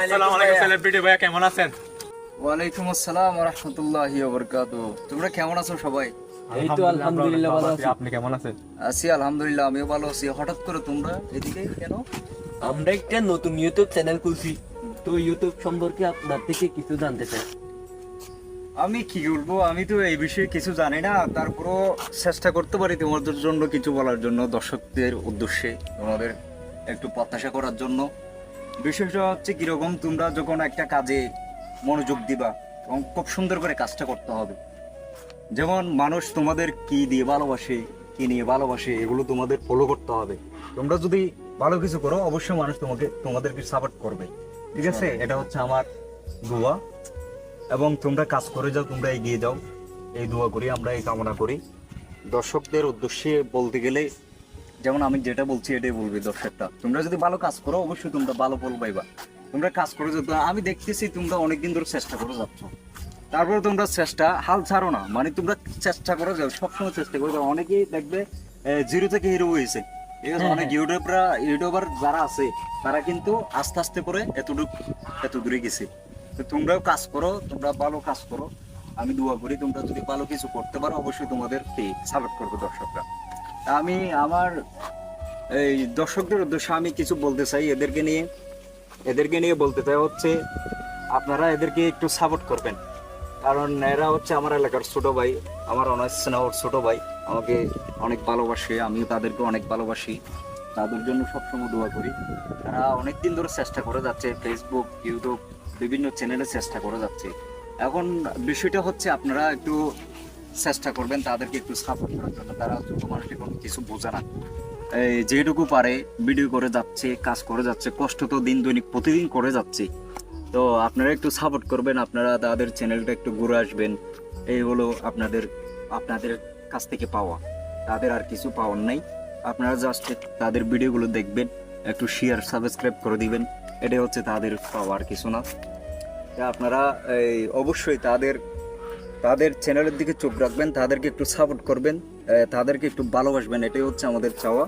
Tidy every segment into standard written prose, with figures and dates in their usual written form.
আসসালামু আলাইকুম সেলিব্রিটি ভাইয়া, কেমন আছেন? ওয়ালাইকুম আসসালাম ওয়া রাহমাতুল্লাহি ওয়া বারাকাতুহু। তোমরা কেমন আছো সবাই? এই তো আলহামদুলিল্লাহ ভালো আছি। আপনি কেমন আছেন? আছি আলহামদুলিল্লাহ, আমিও ভালো আছি। হঠাৎ করে তোমরা এদিকে কেন? আমরা একটা নতুন ইউটিউব চ্যানেল খুলছি, তো ইউটিউব সম্পর্কে আপনার থেকে কিছু জানতে চাই। আমি কি বলবো, আমি তো এই বিষয়ে কিছু জানি না, তারপরও চেষ্টা করতে পারি তোমাদের জন্য কিছু বলার জন্য, দর্শকদের উদ্দেশ্যে তোমাদের একটু প্রত্যাশা করার জন্য। বিষয়টা হচ্ছে কিরকম, তোমরা যখন একটা কাজে মনোযোগ দিবা এবং খুব সুন্দর করে কাজটা করতে হবে। যেমন মানুষ তোমাদের কি দিয়ে ভালোবাসে, কি নিয়ে ভালোবাসে, এগুলো তোমাদের ফলো করতে হবে। তোমরা যদি ভালো কিছু করো, অবশ্যই মানুষ তোমাদেরকে সাপোর্ট করবে। ঠিক আছে, এটা হচ্ছে আমার দোয়া। এবং তোমরা কাজ করে যাও, তোমরা এগিয়ে যাও, এই দোয়া করি, আমরা এই কামনা করি। দর্শকদের উদ্দেশ্যে বলতে গেলে, যেমন আমি যেটা বলছি এটাই বলবি দর্শকটা, তোমরা যদি ভালো কাজ করো অবশ্যই তোমরা ভালো ফল পাইবা। তোমরা কাজ করে যেত, আমি দেখতেছি তোমরা অনেকদিন ধরে চেষ্টা করে যাচ্ছ, তারপরে তোমরা চেষ্টা হাল ছাড়ো না, মানে তোমরা চেষ্টা করে যাও, সবসময় চেষ্টা করে যাও। অনেকেই দেখবে জিরো থেকে হিরো হয়েছে, ঠিক আছে? অনেক ইউটিউবার যারা আছে তারা কিন্তু আস্তে আস্তে করে এত দূরে গেছে। তো তোমরাও কাজ করো, তোমরা ভালো কাজ করো, আমি দোয়া করি তোমরা যদি ভালো কিছু করতে পারো অবশ্যই তোমাদের সাপোর্ট করবো দর্শকরা। আমি আমার এই দর্শকদের উদ্দেশ্যে আমি কিছু বলতে চাই, এদেরকে নিয়ে বলতে চাই হচ্ছে, আপনারা এদেরকে একটু সাপোর্ট করবেন, কারণ এরা হচ্ছে আমার এলাকার ছোট ভাই, আমার অনেক স্নেহর ছোট ভাই, আমাকে অনেক ভালোবাসে, আমিও তাদেরকে অনেক ভালোবাসি, তাদের জন্য সবসময় দোয়া করি। তারা অনেকদিন ধরে চেষ্টা করে যাচ্ছে, ফেসবুক, ইউটিউব, বিভিন্ন চ্যানেলে চেষ্টা করে যাচ্ছে। এখন বিষয়টা হচ্ছে আপনারা একটু চেষ্টা করবেন তাদেরকে একটু সাপোর্ট করার জন্য। তারা ছোট মানুষটি কোনো কিছু বোঝে না, এই যেটুকু পারে ভিডিও করে যাচ্ছে, কাজ করে যাচ্ছে, কষ্ট তো দিন দৈনিক প্রতিদিন করে যাচ্ছে। তো আপনারা একটু সাপোর্ট করবেন, আপনারা তাদের চ্যানেলটা একটু ঘুরে আসবেন, এই হলো আপনাদের কাছ থেকে পাওয়া। তাদের আর কিছু পাওয়ার নাই, আপনারা জাস্ট তাদের ভিডিওগুলো দেখবেন, একটু শেয়ার সাবস্ক্রাইব করে দিবেন, এটাই হচ্ছে তাদের পাওয়ার, কিছু না। তা আপনারা অবশ্যই তাদের চ্যানেলের দিকে চোখ রাখবেন, তাদেরকে একটু সাপোর্ট করবেন, তাদেরকে একটু ভালোবাসবেন, এটাই হচ্ছে আমাদের চাওয়া।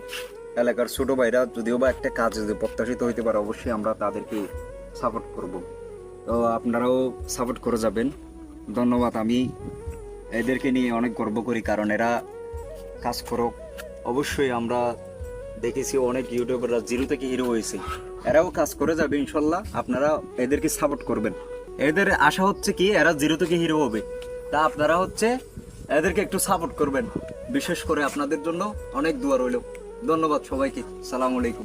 এলাকার ছোট ভাইরা যদিও বা একটা কাজ যদি প্রত্যাশিত হইতে পারে, অবশ্যই আমরা তাদেরকে সাপোর্ট করব। তো আপনারাও সাপোর্ট করে যাবেন। ধন্যবাদ। আমি এদেরকে নিয়ে অনেক গর্ব করি, কারণ এরা কাজ করো, অবশ্যই আমরা দেখেছি অনেক ইউটিউবাররা জিরো থেকে হিরো হয়েছে, এরাও কাজ করে যাবে ইনশাল্লাহ। আপনারা এদেরকে সাপোর্ট করবেন, এদের আশা হচ্ছে কি এরা জিরো থেকে হিরো হবে, তা আপনারা হচ্ছে এদেরকে একটু সাপোর্ট করবেন। বিশেষ করে আপনাদের জন্য অনেক দোয়া রইল। ধন্যবাদ সবাইকে, সালাম আলাইকুম।